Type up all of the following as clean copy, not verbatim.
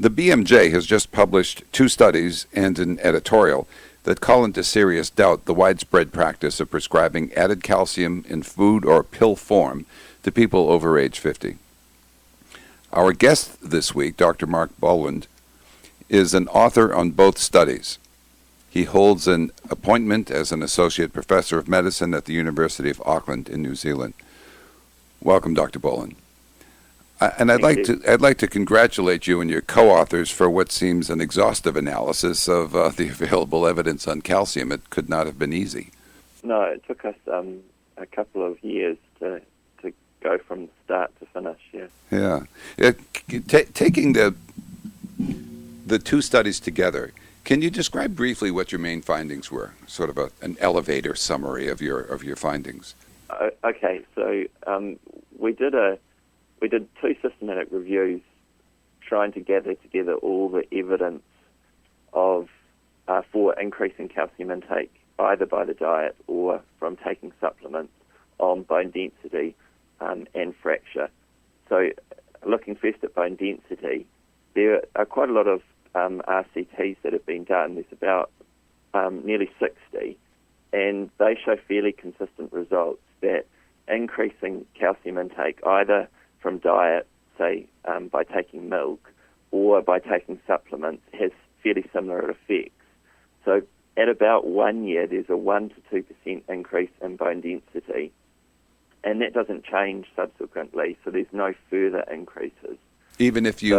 The BMJ has just published 2 studies and an editorial that call into serious doubt the widespread practice of prescribing added calcium in food or pill form to people over age 50. Our guest this week, Dr. Mark Bolland, is an author on both studies. He holds an appointment as an associate professor of medicine at the University of Auckland in New Zealand. Welcome, Dr. Bolland. And I'd like to congratulate you and your co-authors for what seems an exhaustive analysis of the available evidence on calcium. It could not have been easy. No, it took us a couple of years to go from start to finish. Yeah. Taking the 2 studies together, can you describe briefly what your main findings were? Sort of an elevator summary of your findings. Okay, so we did 2 systematic reviews trying to gather together all the evidence of for increasing calcium intake, either by the diet or from taking supplements on bone density and fracture. So looking first at bone density, there are quite a lot of RCTs that have been done. There's about nearly 60, and they show fairly consistent results that increasing calcium intake either from diet, say by taking milk, or by taking supplements has fairly similar effects. So at about 1 year, there's a 1 to 2% increase in bone density, and that doesn't change subsequently, so there's no further increases. Even if you,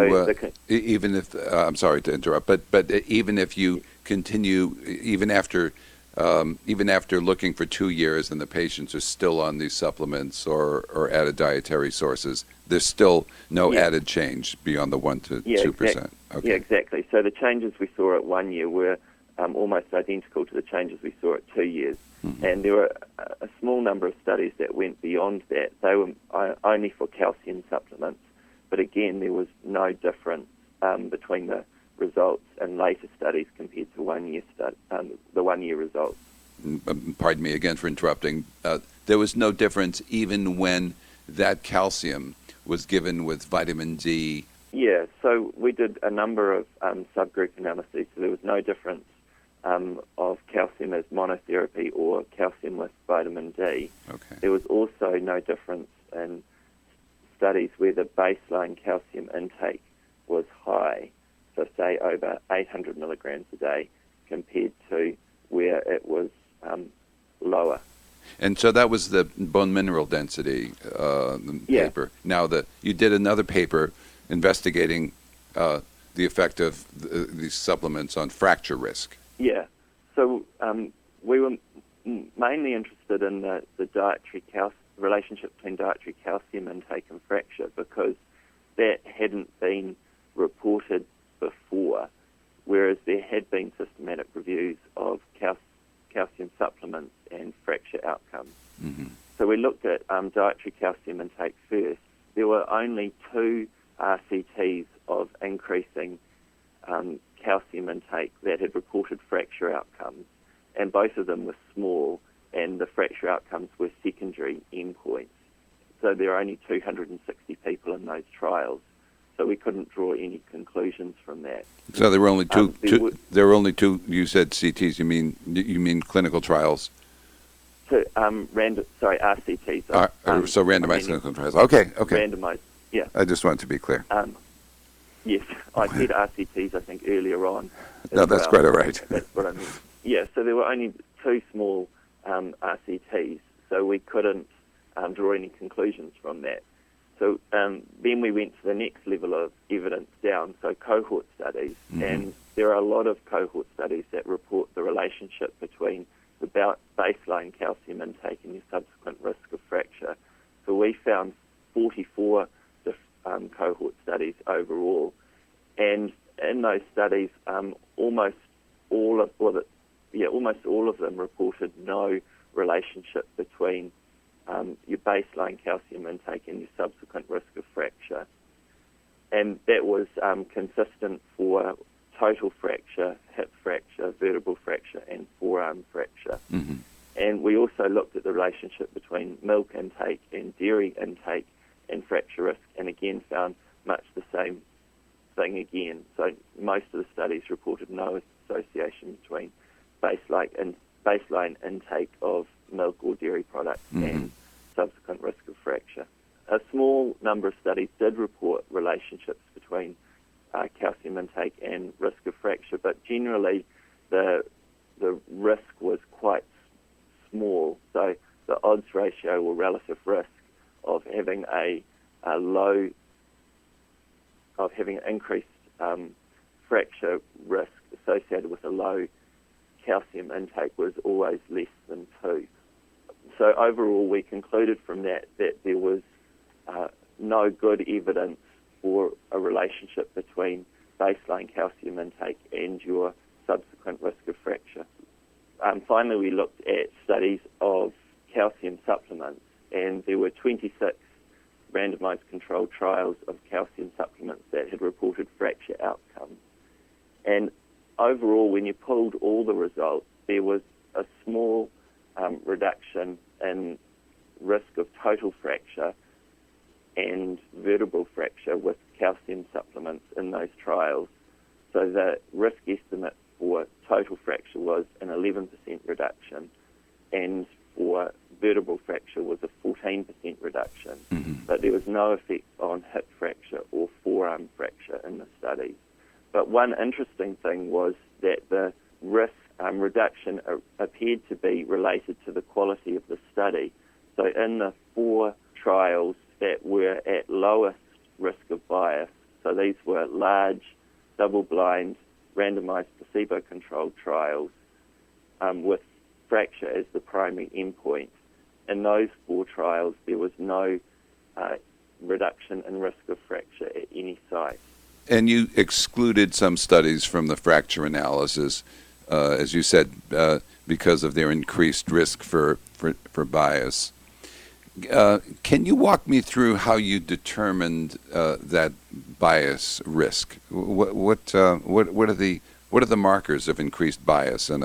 I'm sorry to interrupt, but even if you continue, even after looking for 2 years and the patients are still on these supplements or added dietary sources, there's still no added change beyond the 1 to 2%. Okay. Yeah, exactly. So the changes we saw at 1 year were almost identical to the changes we saw at 2 years. Mm-hmm. And there were a small number of studies that went beyond that. They were only for calcium supplements. But again, there was no difference between the results in later studies compared to the 1 year results. Pardon me again for interrupting. There was no difference even when that calcium was given with vitamin D. Yeah, so we did a number of subgroup analyses, so there was no difference of calcium as monotherapy or calcium with vitamin D. Okay. There was also no difference in studies where the baseline calcium intake was high, so say over 800 milligrams a day, compared to where it was lower. And so that was the bone mineral density paper. Now, you did another paper investigating the effect of these supplements on fracture risk. Yeah. So we were mainly interested in the dietary relationship between dietary calcium intake and fracture because that hadn't been reported before, whereas there had been systematic reviews of calcium supplements and fracture outcomes. Mm-hmm. So we looked at dietary calcium intake first. There were only 2 RCTs of increasing calcium intake that had reported fracture outcomes, and both of them were small, and the fracture outcomes were secondary endpoints. So there are only 260 people in those trials, so we couldn't draw any conclusions from that. So there were only two. There were only 2. You said CTs. You mean clinical trials? RCTs. So randomized clinical trials. Okay. Randomized. Yeah. I just wanted to be clear. Yes, I said RCTs, I think, earlier on. No, that's quite all right. That's what I mean. Yeah, so there were only 2 small RCTs, so we couldn't draw any conclusions from that. So then we went to the next level of evidence down, so cohort studies, mm-hmm. and there are a lot of cohort studies that report the relationship between the baseline calcium intake and your subsequent risk of fracture. So we found 44 cohort studies overall, and in those studies, almost all of them reported no relationship between your baseline calcium intake and your subsequent risk of fracture, and that was consistent for total fracture, hip fracture, vertebral fracture, and forearm fracture. Mm-hmm. And we also looked at the relationship between milk intake and dairy intake and fracture risk, and again found much the thing again. So most of the studies reported no association between baseline intake of milk or dairy products and subsequent risk of fracture. A small number of studies did report relationships between calcium intake and risk of fracture, but generally the risk was quite small. So the odds ratio or relative risk of having having increased fracture risk associated with a low calcium intake was always less than 2. So overall, we concluded from that there was no good evidence for a relationship between baseline calcium intake and your subsequent risk of fracture. Finally, we looked at studies of calcium supplements, and there were 26 randomized controlled trials of calcium supplements that had reported fracture outcomes. And overall, when you pulled all the results, there was a small reduction in risk of total fracture and vertebral fracture with calcium supplements in those trials. So the risk estimate for total fracture was an 11% reduction, and for vertebral fracture was a 14% reduction. But there was no effect on hip fracture or forearm fracture in the studies. But one interesting thing was that the risk reduction appeared to be related to the quality of the study. So in the 4 trials that were at lowest risk of bias, so these were large, double-blind, randomized placebo-controlled trials with fracture as the primary endpoint. In those 4 trials, there was no reduction in risk of fracture at any site. And you excluded some studies from the fracture analysis, as you said, because of their increased risk for bias. Can you walk me through how you determined that bias risk? What are the markers of increased bias in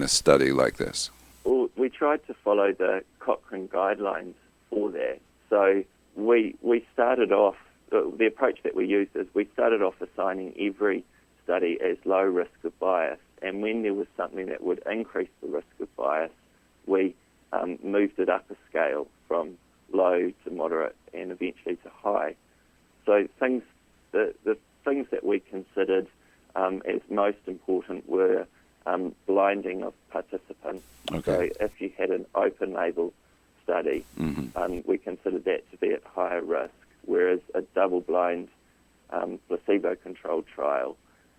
a study like this? Well, we tried to follow the Cochrane guidelines for that. So we started off, the approach that we used is we started off assigning every study as low risk of bias, and when there was something that would increase the risk of bias, we moved it up a scale from low to moderate and eventually to high. So the things that we considered as most important were blinding of participants. Okay. So if you had an open label study, we considered that to be at higher risk, whereas a double-blind placebo-controlled trial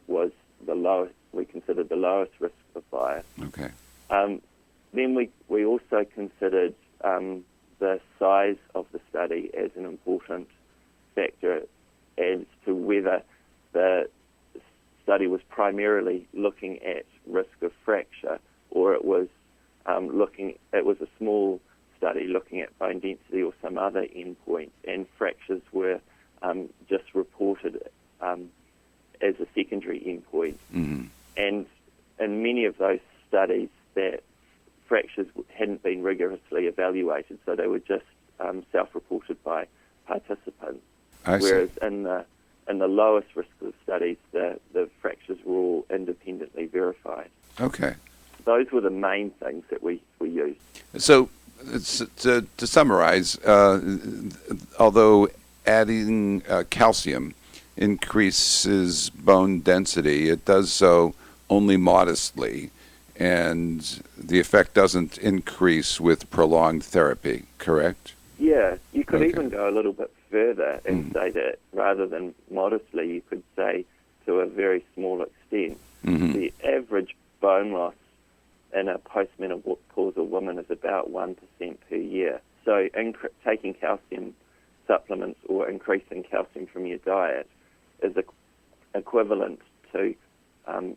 was the lowest. We considered the lowest risk of bias. Okay. Then we also considered the size of the study as an important factor as to whether the study was primarily looking at risk of fracture or it was a small study looking at bone density or some other endpoint, and fractures were just reported as a secondary endpoint. And in many of those studies, that fractures hadn't been rigorously evaluated, so they were just self-reported by participants. Whereas in the lowest risk of studies, the fractures were all independently verified. Okay. Those were the main things that we used. So to summarize, although adding calcium increases bone density, it does so only modestly, and the effect doesn't increase with prolonged therapy, correct? Yeah, you could even go a little bit further and say that rather than modestly, you could say to a very small extent. The average bone loss in a postmenopausal woman is about 1% per year. So taking calcium supplements or increasing calcium from your diet is equivalent to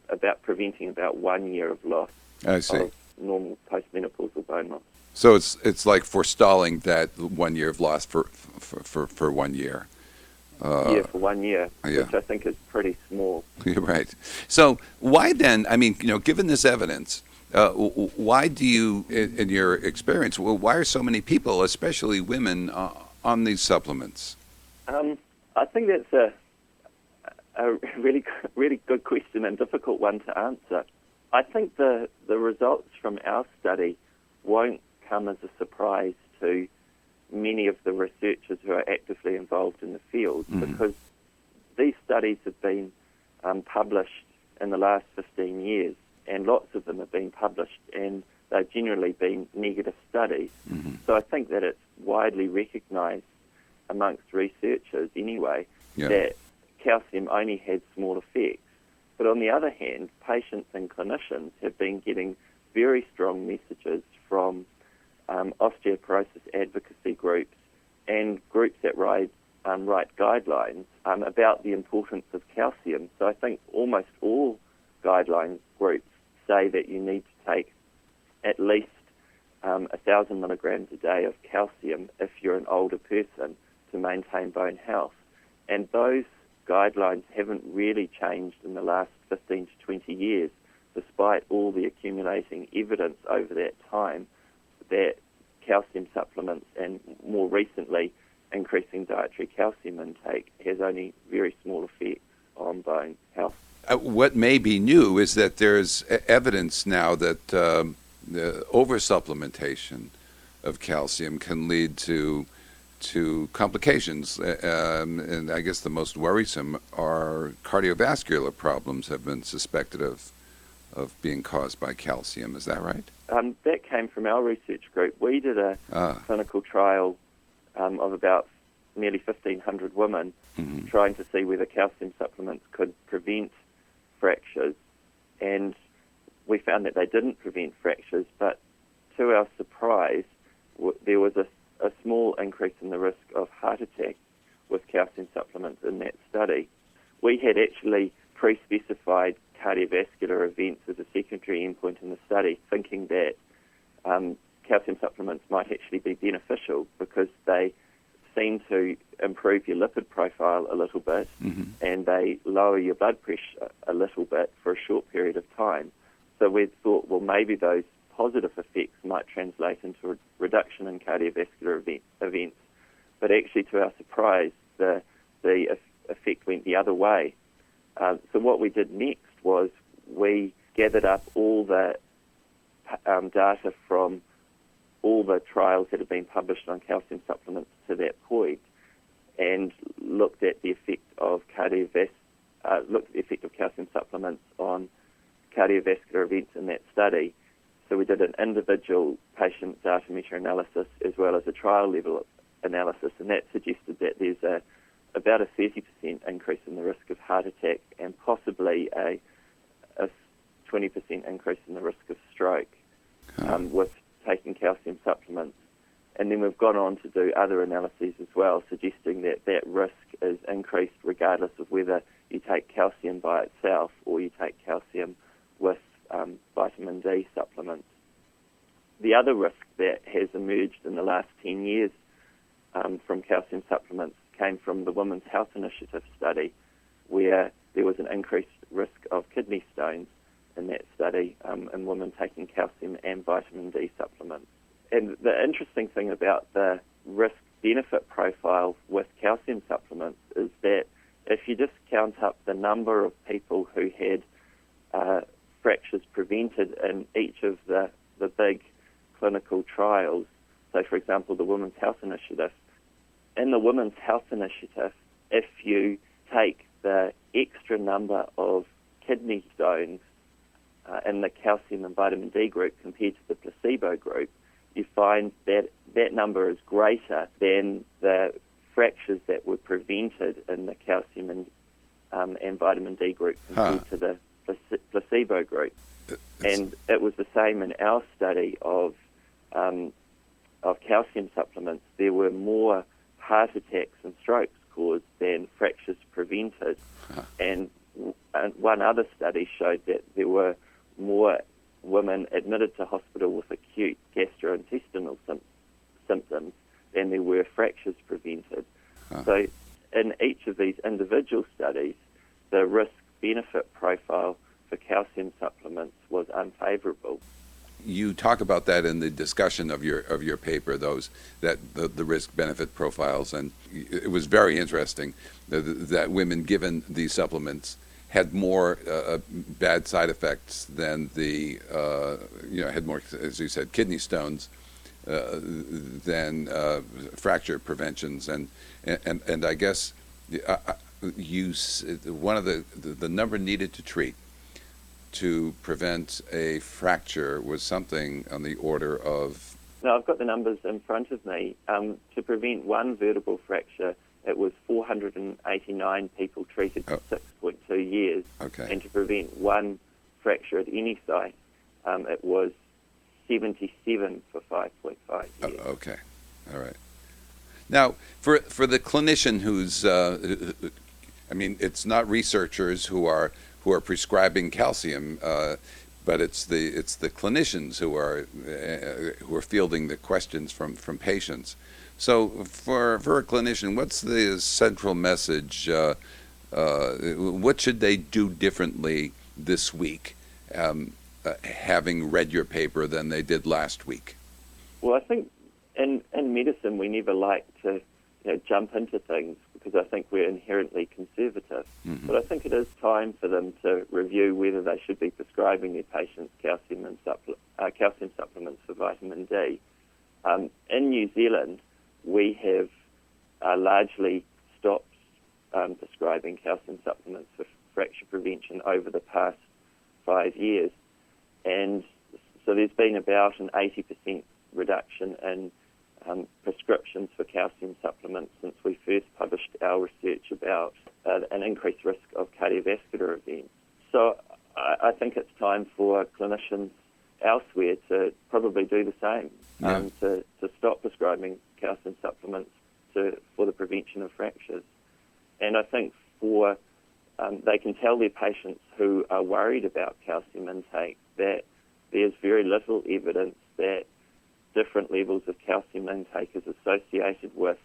about preventing about 1 year of loss of normal postmenopausal bone loss. So it's like forestalling that 1 year of loss for 1 year. For 1 year, which I think is pretty small. You're right. So why then, given this evidence, why do you, in your experience, why are so many people, especially women, on these supplements? I think that's a really, really good question and difficult one to answer. I think the results from our study won't come as a surprise to many of the researchers who are actively involved in the field, because these studies have been published in the last 15 years, and lots of them have been published, and they've generally been negative studies. So I think that it's widely recognised amongst researchers anyway that calcium only had small effects. But on the other hand, patients and clinicians have been getting very strong messages from osteoporosis advocacy groups and groups that write guidelines about the importance of calcium. So I think almost all guideline groups say that you need to take at least 1,000 milligrams a day of calcium if you're an older person to maintain bone health. And those guidelines haven't really changed in the last 15 to 20 years, despite all the accumulating evidence over that time that calcium supplements and more recently increasing dietary calcium intake has only very small effects on bone health. What may be new is that there's evidence now that the oversupplementation of calcium can lead to complications, and I guess the most worrisome are cardiovascular problems have been suspected of being caused by calcium. Is that right? That came from our research group. We did a clinical trial of about nearly 1,500 women trying to see whether calcium supplements could prevent fractures, and we found that they didn't prevent fractures, but to our surprise, there was a small increase in the risk of heart attack with calcium supplements in that study. We had actually pre-specified cardiovascular events as a secondary endpoint in the study, thinking that calcium supplements might actually be beneficial because they seem to improve your lipid profile a little bit and they lower your blood pressure a little bit for a short period of time. So we thought, well, maybe those positive effects might translate into a reduction in cardiovascular events. But actually, to our surprise, the effect went the other way. So what we did next was we gathered up all the data from all the trials that have been published on calcium supplements to that point, and looked at the effect of calcium supplements on cardiovascular events in that study. So we did an individual patient data meta-analysis as well as a trial-level analysis, and that suggested that there's about a 30% increase in the risk of heart attack and possibly a 20% increase in the risk of stroke with taking calcium supplements. And then we've gone on to do other analyses as well, suggesting that that risk is increased regardless of whether you take calcium by itself or you take calcium with vitamin D supplements. The other risk that has emerged in the last 10 years from calcium supplements came from the Women's Health Initiative study, where there was an increased risk of kidney stones in that study in women taking calcium and vitamin D supplements. And the interesting thing about the risk-benefit profile with calcium supplements is that if you just count up the number of people who had fractures prevented in each of the big clinical trials, so for example the Women's Health Initiative, in the Women's Health Initiative, if you take the extra number of kidney stones in the calcium and vitamin D group compared to the placebo group, you find that that number is greater than the fractures that were prevented in the calcium and vitamin D group compared to the placebo group. And it was the same in our study of calcium supplements. There were more heart attacks and strokes caused than fractures prevented. And one other study showed that there were more women admitted to hospital with acute gastrointestinal symptoms than there were fractures prevented. So in each of these individual studies, the risk-benefit profile for calcium supplements was unfavourable. you talk about that in the discussion of your paper, the risk benefit profiles, and it was very interesting that women given these supplements had more bad side effects than had more, as you said, kidney stones than fracture preventions, and I guess one of the number needed to treat to prevent a fracture was something on the order of... No, I've got the numbers in front of me. To prevent one vertebral fracture, it was 489 people treated for 6.2 years. Okay. And to prevent one fracture at any site, it was 77 for 5.5 years. Okay. All right. Now, for the clinician who's... it's not researchers who are prescribing calcium, but it's the clinicians who are fielding the questions from patients. So for a clinician, what's the central message? What should they do differently this week, having read your paper, than they did last week? Well, I think in medicine we never like to jump into things, because I think we're inherently conservative. Mm-hmm. But I think it is time for them to review whether they should be prescribing their patients calcium supplements for vitamin D. In New Zealand, we have largely stopped prescribing calcium supplements for fracture prevention over the past 5 years. And so there's been about an 80% reduction in prescriptions for calcium supplements since we first published our research about an increased risk of cardiovascular events. So I think it's time for clinicians elsewhere to probably do the same, to stop prescribing calcium supplements for the prevention of fractures. And I think they can tell their patients who are worried about calcium intake that there's very little evidence that different levels of calcium intake is associated with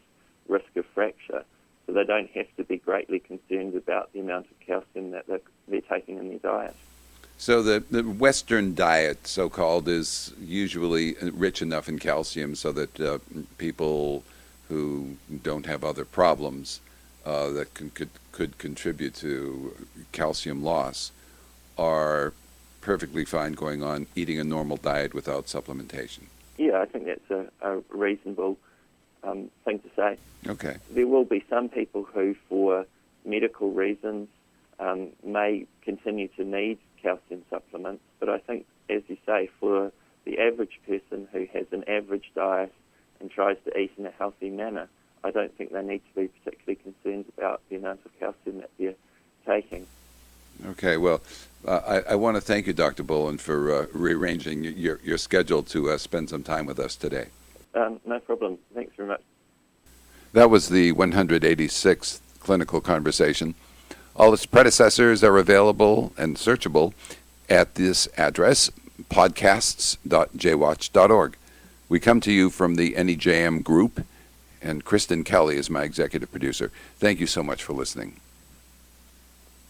risk of fracture, so they don't have to be greatly concerned about the amount of calcium that they're taking in their diet. So the Western diet, so-called, is usually rich enough in calcium so that people who don't have other problems that could contribute to calcium loss are perfectly fine going on eating a normal diet without supplementation. Yeah, I think that's a reasonable thing to say. Okay. There will be some people who, for medical reasons, may continue to need calcium supplements, but I think, as you say, for the average person who has an average diet and tries to eat in a healthy manner, I don't think they need to be particularly concerned about the amount of calcium that they're taking. Okay, well, I want to thank you, Dr. Bolland, for rearranging your schedule to spend some time with us today. No problem. Thanks very much. That was the 186th Clinical Conversation. All its predecessors are available and searchable at this address, podcasts.jwatch.org. We come to you from the NEJM group, and Kristen Kelly is my executive producer. Thank you so much for listening.